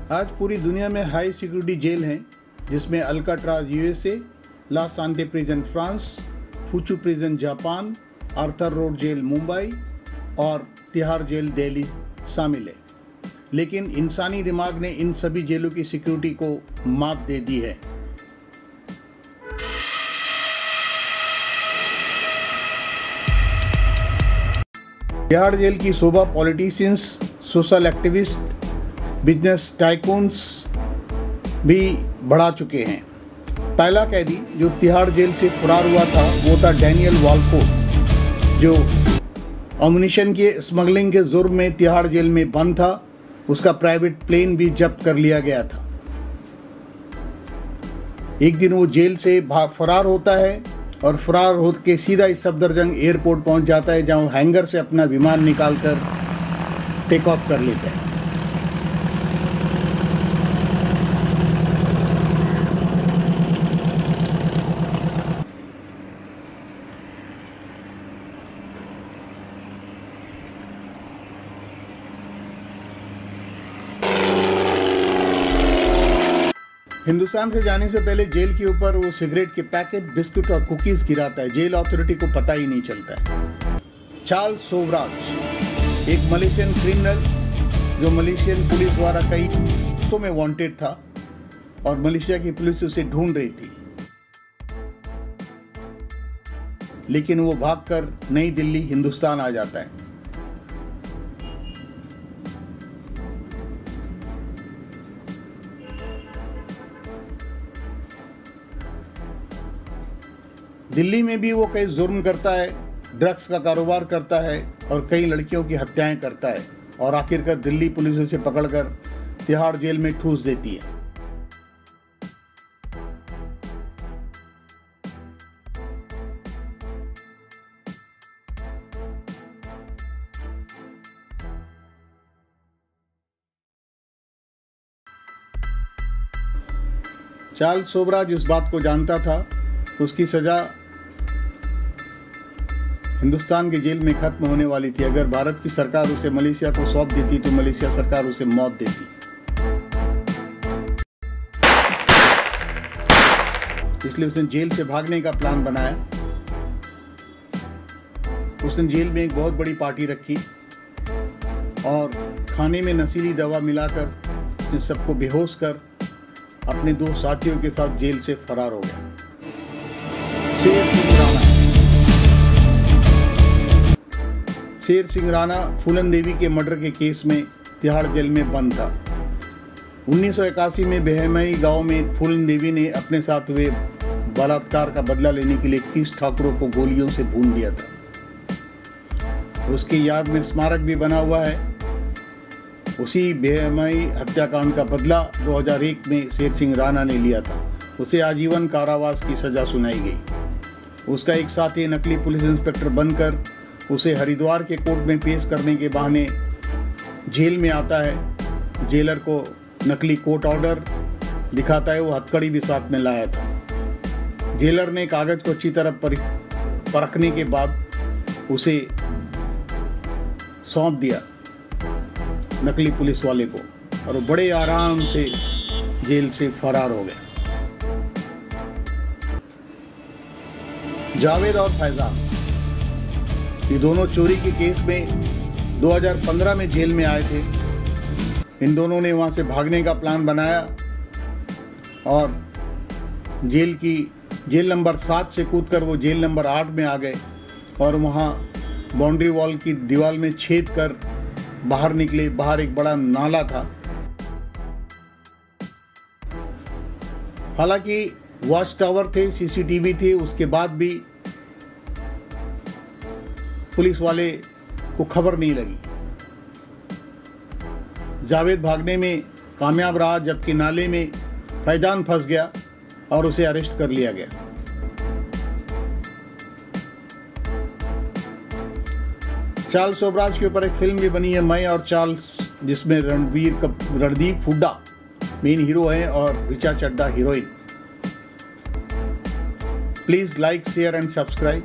आज पूरी दुनिया में हाई सिक्योरिटी जेल हैं, जिसमें Alcatraz USA, La Sante prison France, Fuchu prison Japan, Arthur Road jail Mumbai और तिहाड़ जेल दिल्ली शामिल है। लेकिन इंसानी दिमाग ने इन सभी जेलों की सिक्योरिटी को मात दे दी है। तिहाड़ जेल की शोभा politicians, social activists, business tycoons भी बढ़ा चुके हैं। पहला कैदी जो तिहाड़ जेल से फरार हुआ था वो था डैनियल वॉलफोर्ड, जो अम्युनिशन के स्मगलिंग के जुर्म में तिहाड़ जेल में बंद था। उसका प्राइवेट प्लेन भी जब्त कर लिया गया था। एक दिन वो जेल से फरार होता है और फरार होकर सीधा इस सफदरजंग एयरपोर्ट पहुंच जाता है, जहां हैंगर से अपना विमान निकालकर टेक ऑफ कर लेता है। हिंदुस्तान से जाने से पहले जेल के ऊपर वो सिगरेट के पैकेट, बिस्कुट और कुकीज गिराता है। जेल अथॉरिटी को पता ही नहीं चलता है। चार्ल्स सोबराज, एक मलेशियन क्रिमिनल जो मलेशियन पुलिस द्वारा कई केसों में वांटेड था और मलेशिया की पुलिस उसे ढूंढ रही थी, लेकिन वो भागकर नई दिल्ली हिंदुस्तान आ जाता है। दिल्ली में भी वो कई जुर्म करता है, ड्रग्स का कारोबार करता है और कई लड़कियों की हत्याएं करता है और आखिरकार दिल्ली पुलिस उसे पकड़कर तिहाड़ जेल में ठूस देती है। चार्ल्स सोबराज इस बात को जानता था, उसकी सजा हिंदुस्तान के जेल में खत्म होने वाली थी। अगर भारत की सरकार उसे मलेशिया को सौंप देती तो मलेशिया सरकार उसे मौत देती। इसलिए उसने जेल से भागने का प्लान बनाया। उसने जेल में एक बहुत बड़ी पार्टी रखी और खाने में नशीली दवा मिलाकर उसने सबको बेहोश कर अपने 2 साथियों के साथ जेल से फरार हो गया। शेर सिंह राणा फूलन देवी के मर्डर के केस में तिहाड़ जेल में बंद था। 1981 में बेहमई गांव में फूलन देवी ने अपने साथ हुए बलात्कार का बदला लेने के लिए 21 ठाकुरों को गोलियों से भून दिया था। उसकी याद में स्मारक भी बना हुआ है। उसी बेहमई हत्याकांड का बदला 2001 में शेर सिंह राणा ने लिया था। उसे आजीवन कारावास की सजा सुनाई गई। उसका एक साथी नकली पुलिस इंस्पेक्टर बनकर उसे हरिद्वार के कोर्ट में पेश करने के बहाने जेल में आता है। जेलर को नकली कोर्ट ऑर्डर दिखाता है, वो हथकड़ी भी साथ में लाया था। जेलर ने कागज को अच्छी तरह परखने के बाद उसे सौंप दिया नकली पुलिस वाले को और वो बड़े आराम से जेल से फरार हो गए। जावेद और फैजान, ये दोनों चोरी के केस में 2015 में जेल में आए थे। इन दोनों ने वहां से भागने का प्लान बनाया और जेल नंबर 7 से कूदकर वो जेल नंबर 8 में आ गए और वहां बाउंड्री वॉल की दीवार में छेद कर बाहर निकले। बाहर एक बड़ा नाला था। हालांकि वॉच टावर थे, सीसीटीवी थे, उसके बाद भी पुलिस वाले को खबर नहीं लगी। जावेद भागने में कामयाब रहा, जबकि नाले में फैजान फंस गया और उसे अरेस्ट कर लिया गया। चार्ल्स सोबराज के ऊपर एक फिल्म भी बनी है, मैं और चार्ल्स, जिसमें रणदीप हुड्डा मेन हीरो है और Richa Chadha heroine. Please like, share and subscribe.